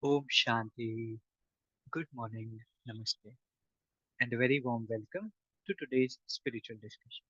Om Shanti. Good morning, Namaste, and a very warm welcome to today's spiritual discussion.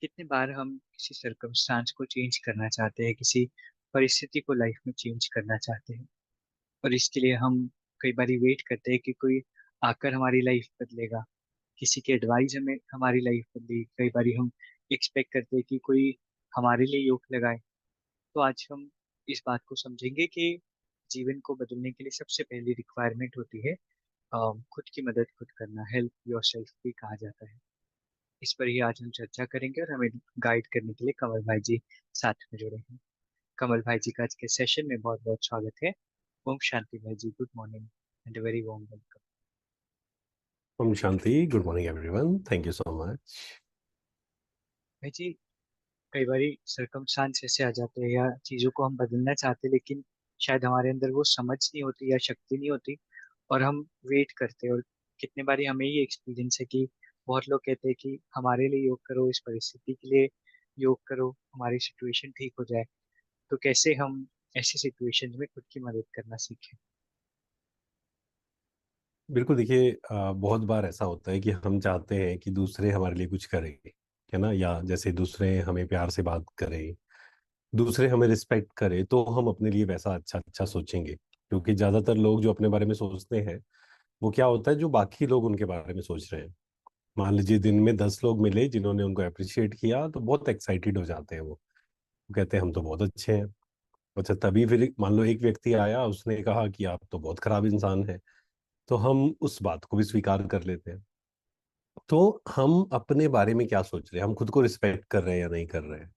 कितनी बार हम किसी circumstance को change करना चाहते हैं, किसी परिस्थिति को लाइफ में चेंज करना चाहते हैं, और इसके लिए हम कई बार वेट करते हैं कि कोई आकर हमारी लाइफ बदलेगा, किसी की एडवाइस हमें हमारी लाइफ बदलेगी। कई बार हम एक्सपेक्ट करते हैं कि कोई हमारे लिए योग लगाए। तो आज हम इस बात को समझेंगे कि जीवन को बदलने के लिए सबसे पहली रिक्वायरमेंट होती है खुद की मदद खुद करना, हेल्प योरसेल्फ भी कहा जाता है। इस पर ही आज हम चर्चा करेंगे और हमें गाइड करने के लिए कमल भाई जी साथ में जुड़े हैं। कमल भाई जी का आज के सेशन में बहुत बहुत स्वागत है। ओम शांति भाई जी, good morning and very warm welcome. ओम शांति। Good morning everyone, thank you so much. भाई जी, कई बार सर्कमस्टांस ऐसे आ जाते हैं या चीजों को हम बदलना चाहते हैं, लेकिन शायद हमारे अंदर वो समझ नहीं होती या शक्ति नहीं होती, और हम वेट करते हैं। और कितने बार हमें ये एक्सपीरियंस है कि बहुत लोग कहते हैं कि हमारे लिए योग करो, इस परिस्थिति के लिए योग करो, हमारी सिचुएशन ठीक हो जाए। तो कैसे हम ऐसी सिचुएशन में खुद की मदद करना सीखें? बिल्कुल, देखिए बहुत बार ऐसा होता है कि हम चाहते हैं कि दूसरे हमारे लिए कुछ करें, है ना। या जैसे दूसरे हमें प्यार से बात करें, दूसरे हमें रिस्पेक्ट करें, तो हम अपने लिए वैसा अच्छा अच्छा सोचेंगे। क्योंकि ज़्यादातर लोग जो अपने बारे में सोचते हैं, वो क्या होता है, जो बाकी लोग उनके बारे में सोच रहे हैं। मान लीजिए दिन में 10 लोग मिले जिन्होंने उनको अप्रिशिएट किया, तो बहुत एक्साइटेड हो जाते हैं। वो कहते हैं हम तो बहुत अच्छे हैं। अच्छा, तभी फिर मान लो एक व्यक्ति आया, उसने कहा कि आप तो बहुत खराब इंसान हैं, तो हम उस बात को भी स्वीकार कर लेते हैं। तो हम अपने बारे में क्या सोच रहे हैं, हम खुद को रिस्पेक्ट कर रहे हैं या नहीं कर रहे हैं,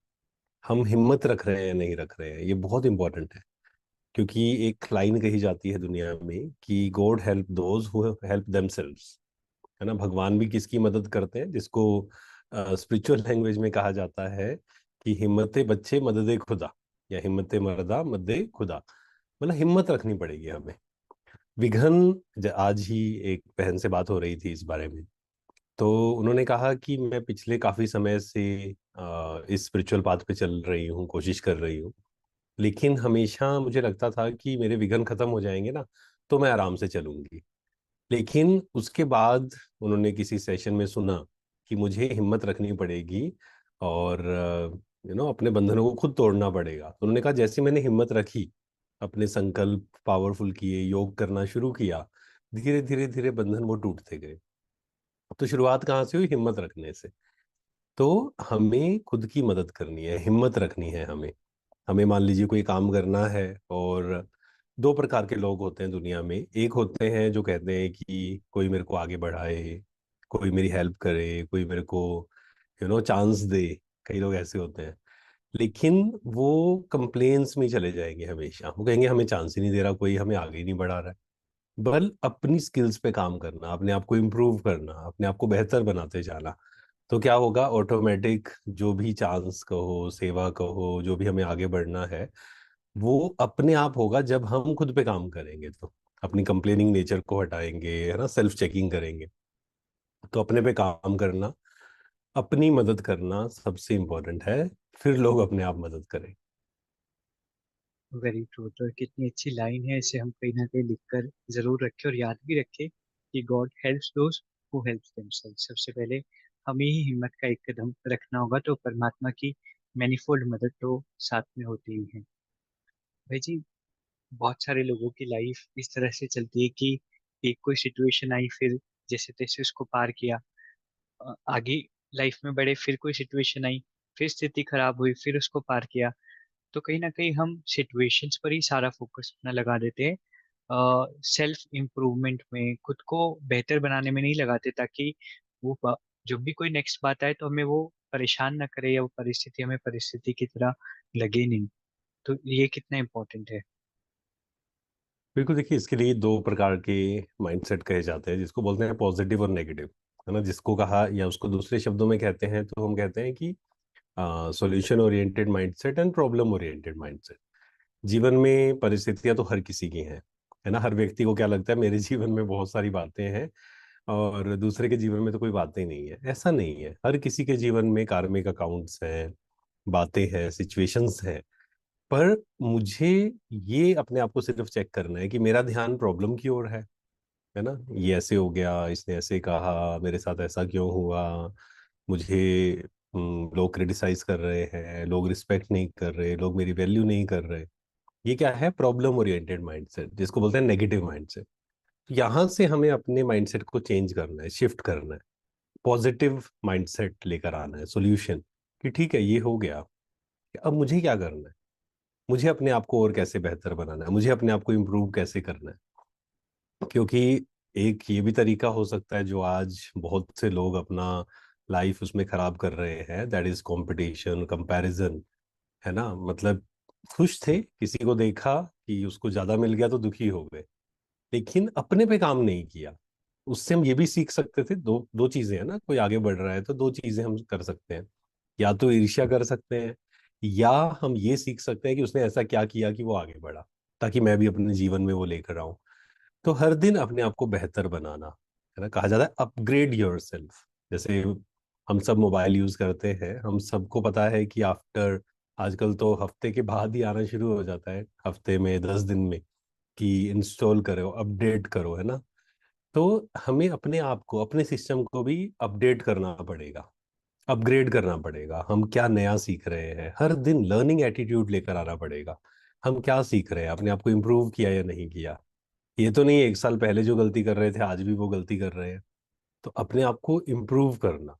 हम हिम्मत रख रहे हैं या नहीं रख रहे हैं, ये बहुत इंपॉर्टेंट है। क्योंकि एक लाइन कही जाती है दुनिया में कि God help those who help themselves, है ना। भगवान भी किसकी मदद करते हैं, जिसको स्पिरिचुअल लैंग्वेज में कहा जाता है कि हिम्मत बच्चे मदद खुदा, या हिम्मत मर्दा मदद खुदा। मतलब हिम्मत रखनी पड़ेगी हमें। विघन आज ही एक बहन से बात हो रही थी इस बारे में। तो उन्होंने कहा कि मैं पिछले काफी समय से इस स्पिरिचुअल पाथ पे चल रही हूँ, कोशिश कर रही हूँ। लेकिन हमेशा मुझे लगता था कि मेरे विघन खत्म हो जाएंगे ना, तो मैं आराम से चलूंगी। लेकिन उसके बाद उन्होंने किसी सेशन में सुना कि मुझे हिम्मत रखनी पड़ेगी, और अपने बंधनों को खुद तोड़ना पड़ेगा। तो उन्होंने कहा जैसे मैंने हिम्मत रखी, अपने संकल्प पावरफुल किए, योग करना शुरू किया, धीरे धीरे धीरे बंधन वो टूटते गए। तो शुरुआत कहाँ से हुई? हिम्मत रखने से। तो हमें खुद की मदद करनी है, हिम्मत रखनी है हमें। हमें मान लीजिए कोई काम करना है, और दो प्रकार के लोग होते हैं दुनिया में। एक होते हैं जो कहते हैं कि कोई मेरे को आगे बढ़ाए, कोई मेरी हेल्प करे, कोई मेरे को चांस दे। कई लोग ऐसे होते हैं। लेकिन वो कंप्लेन्स में चले जाएंगे हमेशा। वो कहेंगे हमें चांस ही नहीं दे रहा, कोई हमें आगे ही नहीं बढ़ा रहा है। बल अपनी स्किल्स पे काम करना, अपने आप को इम्प्रूव करना, अपने आप को बेहतर बनाते जाना। तो क्या होगा, ऑटोमेटिक जो भी चांस कहो, सेवा कहो, जो भी हमें आगे बढ़ना है, वो अपने आप होगा जब हम खुद पे काम करेंगे। तो अपनी कंप्लेनिंग नेचर को हटाएंगे, है ना, सेल्फ चेकिंग करेंगे। तो अपने पे काम करना, अपनी मदद करना सबसे इम्पोर्टेंट है। फिर लोग अपने आप मदद करें। Very true. तो कितनी अच्छी लाइन है, इसे हम कहीं ना कहीं लिखकर जरूर रखें और याद भी रखें कि God helps those who helps themselves. सबसे पहले हमें ही हिम्मत का एक कदम रखना होगा, तो परमात्मा की मैनीफोल्ड मदद तो साथ में होती ही है। भाई जी, बहुत सारे लोगों की लाइफ इस तरह से चलती है कि एक कोई सिचुएशन आई, फिर जैसे तैसे उसको पार किया, आगे लाइफ में बढ़े, फिर कोई सिचुएशन आई, फिर स्थिति खराब हुई, फिर उसको पार किया। तो कहीं ना कहीं हम सिचुएशंस पर ही सारा फोकस अपना लगा देते हैं, सेल्फ इम्प्रूवमेंट में, खुद को बेहतर बनाने में नहीं लगाते, ताकि जब भी कोई नेक्स्ट बात आए तो हमें वो परेशान ना करे, या वो परिस्थिति हमें परिस्थिति की तरह लगे नहीं। तो ये कितना इम्पोर्टेंट है। बिल्कुल, देखिए इसके लिए दो प्रकार के माइंडसेट कहे जाते हैं, जिसको बोलते हैं पॉजिटिव और नेगेटिव, है ना। जिसको कहा, या उसको दूसरे शब्दों में कहते हैं, तो हम कहते हैं कि solution oriented mindset and problem oriented mindset. जीवन में परिस्थितियां तो हर किसी की हैं, है ना। हर व्यक्ति को क्या लगता है, मेरे जीवन में बहुत सारी बातें हैं और दूसरे के जीवन में तो कोई बातें नहीं है। ऐसा नहीं है, हर किसी के जीवन में कार्मिक अकाउंट्स हैं, बातें हैं, सिचुएशंस हैं। पर मुझे ये अपने आप को सिर्फ चेक करना है कि मेरा ध्यान प्रॉब्लम की ओर है ना। ये ऐसे हो गया, इसने ऐसे कहा, मेरे साथ ऐसा क्यों हुआ, मुझे लोग क्रिटिसाइज कर रहे हैं, लोग रिस्पेक्ट नहीं कर रहे, लोग मेरी वैल्यू नहीं कर रहे। ये क्या है? प्रॉब्लम ओरिएंटेड माइंडसेट, जिसको बोलते हैं नेगेटिव माइंडसेट। यहाँ से हमें अपने माइंडसेट को चेंज करना है, शिफ्ट करना है, पॉजिटिव माइंडसेट लेकर आना है, सोल्यूशन। कि ठीक है, ये हो गया, अब मुझे क्या करना है, मुझे अपने आप को और कैसे बेहतर बनाना है, मुझे अपने आप को इम्प्रूव कैसे करना है। क्योंकि एक ये भी तरीका हो सकता है जो आज बहुत से लोग अपना लाइफ उसमें खराब कर रहे हैं, दैट इज कंपटीशन, कंपैरिजन। है ना, मतलब खुश थे, किसी को देखा कि उसको ज्यादा मिल गया तो दुखी हो गए, लेकिन अपने पे काम नहीं किया। उससे हम ये भी सीख सकते थे, दो दो चीजें हैं ना, कोई आगे बढ़ रहा है तो दो चीजें हम कर सकते हैं। या तो ईर्ष्या कर सकते हैं, या हम ये सीख सकते हैं कि उसने ऐसा क्या किया कि वो आगे बढ़ा, ताकि मैं भी अपने जीवन में वो लेकर आऊं। तो हर दिन अपने आप को बेहतर बनाना, है ना, कहा जाता है अपग्रेड योर सेल्फ। जैसे हम सब मोबाइल यूज करते हैं, हम सबको पता है कि आफ्टर, आजकल तो हफ्ते के बाद ही आना शुरू हो जाता है, हफ्ते में 10 दिन में, कि इंस्टॉल करो, अपडेट करो, है ना। तो हमें अपने आप को, अपने सिस्टम को भी अपडेट करना पड़ेगा, अपग्रेड करना पड़ेगा। हम क्या नया सीख रहे हैं, हर दिन लर्निंग एटीट्यूड लेकर आना पड़ेगा। हम क्या सीख रहे हैं, अपने आप को इम्प्रूव किया या नहीं किया। ये तो नहीं 1 साल पहले जो गलती कर रहे थे आज भी वो गलती कर रहे हैं। तो अपने आप को इम्प्रूव करना,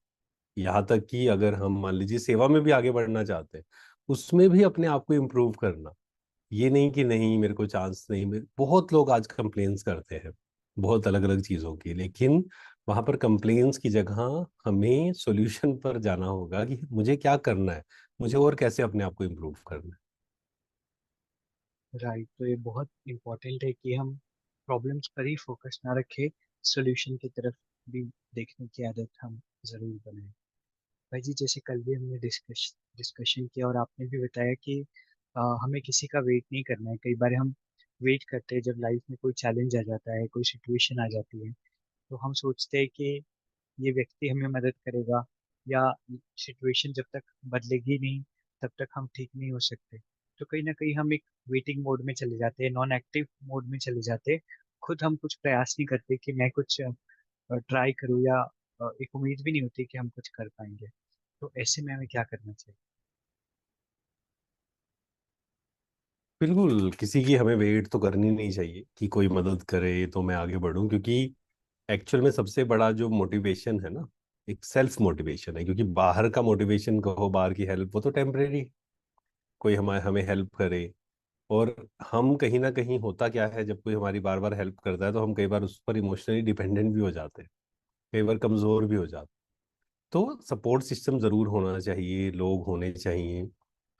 यहाँ तक कि अगर हम मान लीजिए सेवा में भी आगे बढ़ना चाहते हैं, उसमें भी अपने आप को इम्प्रूव करना। ये नहीं कि नहीं मेरे को चांस नहीं मिल, बहुत लोग आज कंप्लेन्स करते हैं बहुत अलग अलग चीजों की, लेकिन वहां पर कंप्लेन्स की जगह हमें सॉल्यूशन पर जाना होगा कि मुझे क्या करना है, मुझे और कैसे अपने आप को इम्प्रूव करना है। राइट, तो ये बहुत इम्पोर्टेंट है कि हम प्रॉब्लम्स पर ही फोकस ना रखें, सॉल्यूशन की तरफ भी देखने की आदत हम जरूर बनाएं। भाई जी, जैसे कल भी हमने डिस्कशन किया और आपने भी बताया कि हमें किसी का वेट नहीं करना है। कई बार हम वेट करते हैं, जब लाइफ में कोई चैलेंज आ जाता है, कोई सिचुएशन आ जाती है, तो हम सोचते हैं कि ये व्यक्ति हमें मदद करेगा, या सिचुएशन जब तक बदलेगी नहीं तब तक हम ठीक नहीं हो सकते। तो कहीं ना कहीं हम एक वेटिंग मोड में चले जाते हैं, नॉन एक्टिव मोड में चले जाते हैं। खुद हम कुछ प्रयास नहीं करते कि मैं कुछ ट्राई करूँ, या एक उम्मीद भी नहीं होती कि हम कुछ कर पाएंगे। तो ऐसे में हमें क्या करना चाहिए? बिल्कुल, किसी की हमें वेट तो करनी नहीं चाहिए कि कोई मदद करे तो मैं आगे बढ़ूं, क्योंकि एक्चुअल में सबसे बड़ा जो मोटिवेशन है ना, एक सेल्फ मोटिवेशन है। क्योंकि बाहर का मोटिवेशन कहो, बाहर की हेल्प, वो तो टेम्परेरी, कोई हमें हमें हेल्प करे। और हम कहीं ना कहीं, होता क्या है, जब कोई हमारी बार बार हेल्प करता है तो हम कई बार उस पर इमोशनली डिपेंडेंट भी हो जाते हैं, कई बार कमजोर भी हो जाते हैं। तो सपोर्ट सिस्टम जरूर होना चाहिए, लोग होने चाहिए।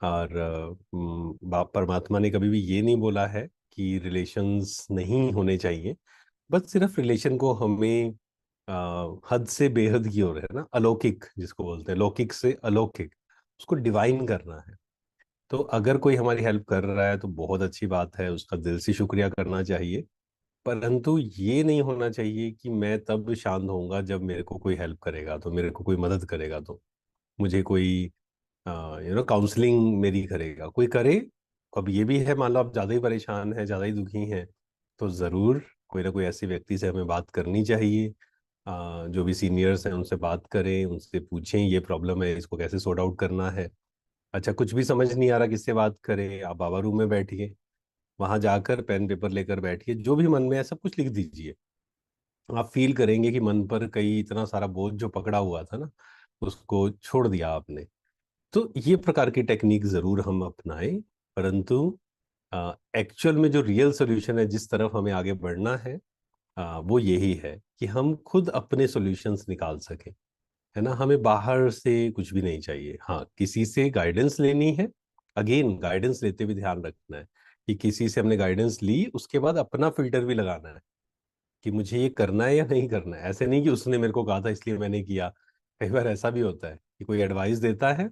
और बाप परमात्मा ने कभी भी ये नहीं बोला है कि रिलेशंस नहीं होने चाहिए। बस सिर्फ रिलेशन को हमें हद से बेहद की ओर, है ना, अलौकिक जिसको बोलते हैं, लौकिक से अलौकिक, उसको डिवाइन करना है। तो अगर कोई हमारी हेल्प कर रहा है तो बहुत अच्छी बात है, उसका दिल से शुक्रिया करना चाहिए। परंतु ये नहीं होना चाहिए कि मैं तब शांत होऊंगा जब मेरे को कोई हेल्प करेगा, तो मेरे को कोई मदद करेगा, तो मुझे कोई काउंसलिंग मेरी करेगा, कोई करे। अब ये भी है, मान लो आप ज्यादा ही परेशान हैं, ज्यादा ही दुखी हैं, तो जरूर कोई ना कोई ऐसी व्यक्ति से हमें बात करनी चाहिए। जो भी सीनियर्स हैं उनसे बात करें, उनसे पूछें ये प्रॉब्लम है, इसको कैसे सॉर्ट आउट करना है। अच्छा, कुछ भी समझ नहीं आ रहा किससे बात करें, आप बाबा रूम में बैठिए, वहां जाकर पेन पेपर लेकर बैठिए, जो भी मन में है सब कुछ लिख दीजिए। आप फील करेंगे कि मन पर कई इतना सारा बोझ जो पकड़ा हुआ था ना, उसको छोड़ दिया आपने। तो ये प्रकार की टेक्निक जरूर हम अपनाएं। परंतु एक्चुअल में जो रियल सोल्यूशन है, जिस तरफ हमें आगे बढ़ना है, वो यही है कि हम खुद अपने सॉल्यूशंस निकाल सकें। है ना, हमें बाहर से कुछ भी नहीं चाहिए। हाँ, किसी से गाइडेंस लेनी है, अगेन गाइडेंस लेते हुए ध्यान रखना है कि किसी से हमने गाइडेंस ली, उसके बाद अपना फिल्टर भी लगाना है कि मुझे ये करना है या नहीं करना है। ऐसे नहीं कि उसने मेरे को कहा था इसलिए मैंने किया। कई बार ऐसा भी होता है कि कोई एडवाइस देता है,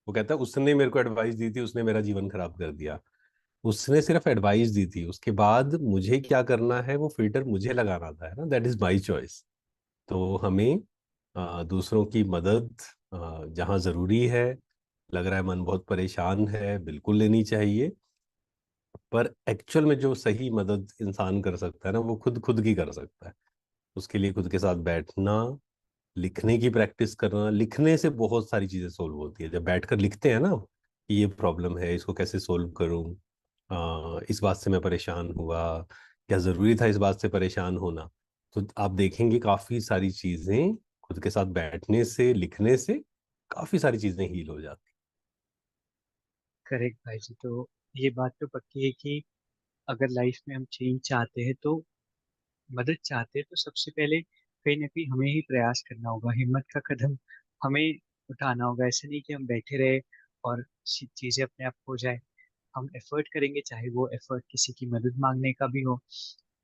वो कहता है उसने मेरे को एडवाइस दी थी, उसने मेरा जीवन खराब कर दिया। उसने सिर्फ एडवाइस दी थी, उसके बाद मुझे क्या करना है वो फिल्टर मुझे लगाना था, है ना, दैट इज माई चॉइस। तो हमें दूसरों की मदद जहाँ ज़रूरी है, लग रहा है मन बहुत परेशान है, बिल्कुल लेनी चाहिए। पर एक्चुअल में जो सही मदद इंसान कर सकता है ना, वो खुद खुद की कर सकता है। उसके लिए खुद के साथ बैठना, लिखने की प्रैक्टिस करना। लिखने से बहुत सारी चीजें सोल्व होती है। जब बैठकर लिखते हैं ना कि ये प्रॉब्लम है, इसको कैसे सोल्व करूं, इस बात से मैं परेशान हुआ, क्या जरूरी था इस बात से परेशान होना, तो आप देखेंगे काफी सारी चीजें खुद के साथ बैठने से, लिखने से काफी सारी चीजें हील हो जाती। करेक्ट भाई जी। तो ये बात तो पक्की है कि अगर लाइफ में हम चेंज चाहते हैं तो मदद चाहते हैं तो सबसे पहले कहीं ना कहीं हमें ही प्रयास करना होगा, हिम्मत का कदम हमें उठाना होगा। ऐसे नहीं कि हम बैठे रहे और चीजें अपने आप हो जाए। हम एफर्ट करेंगे, चाहे वो एफर्ट किसी की मदद मांगने का भी हो,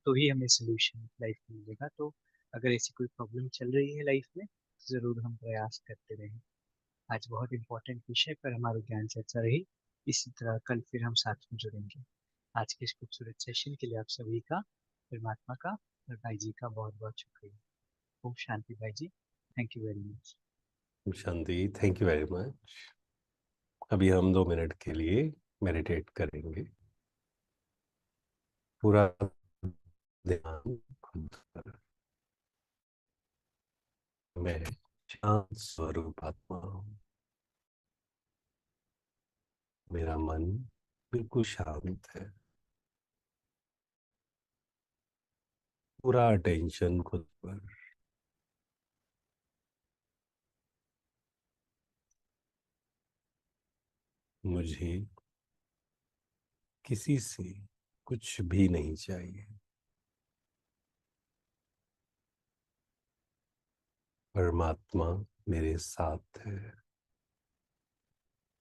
तो ही हमें सोल्यूशन लाइफ में मिलेगा। तो अगर ऐसी कोई प्रॉब्लम चल रही है लाइफ में तो जरूर हम प्रयास करते रहें। आज बहुत इंपॉर्टेंट विषय पर हमारी ज्ञान चर्चा रही। इसी तरह कल फिर हम साथ में जुड़ेंगे। आज के इस खूबसूरत सेशन के लिए आप सभी का, परमात्मा का और भाई जी का बहुत बहुत शुक्रिया। ओम शांति भाई जी। Thank you very much. शांति, थैंक यू वेरी मच। अभी हम 2 मिनट के लिए मेडिटेट करेंगे। पूरा ध्यान खुद पर। मैं शांत स्वरूप आत्मा हूँ। मेरा मन बिल्कुल शांत है। पूरा अटेंशन खुद पर। मुझे किसी से कुछ भी नहीं चाहिए। परमात्मा मेरे साथ है।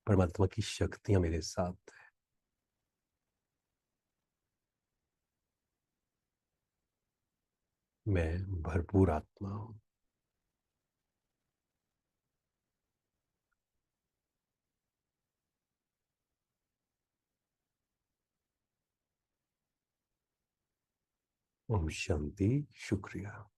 परमात्मा की शक्तियां मेरे साथ है। मैं भरपूर आत्मा हूँ। ओम शांति। शुक्रिया।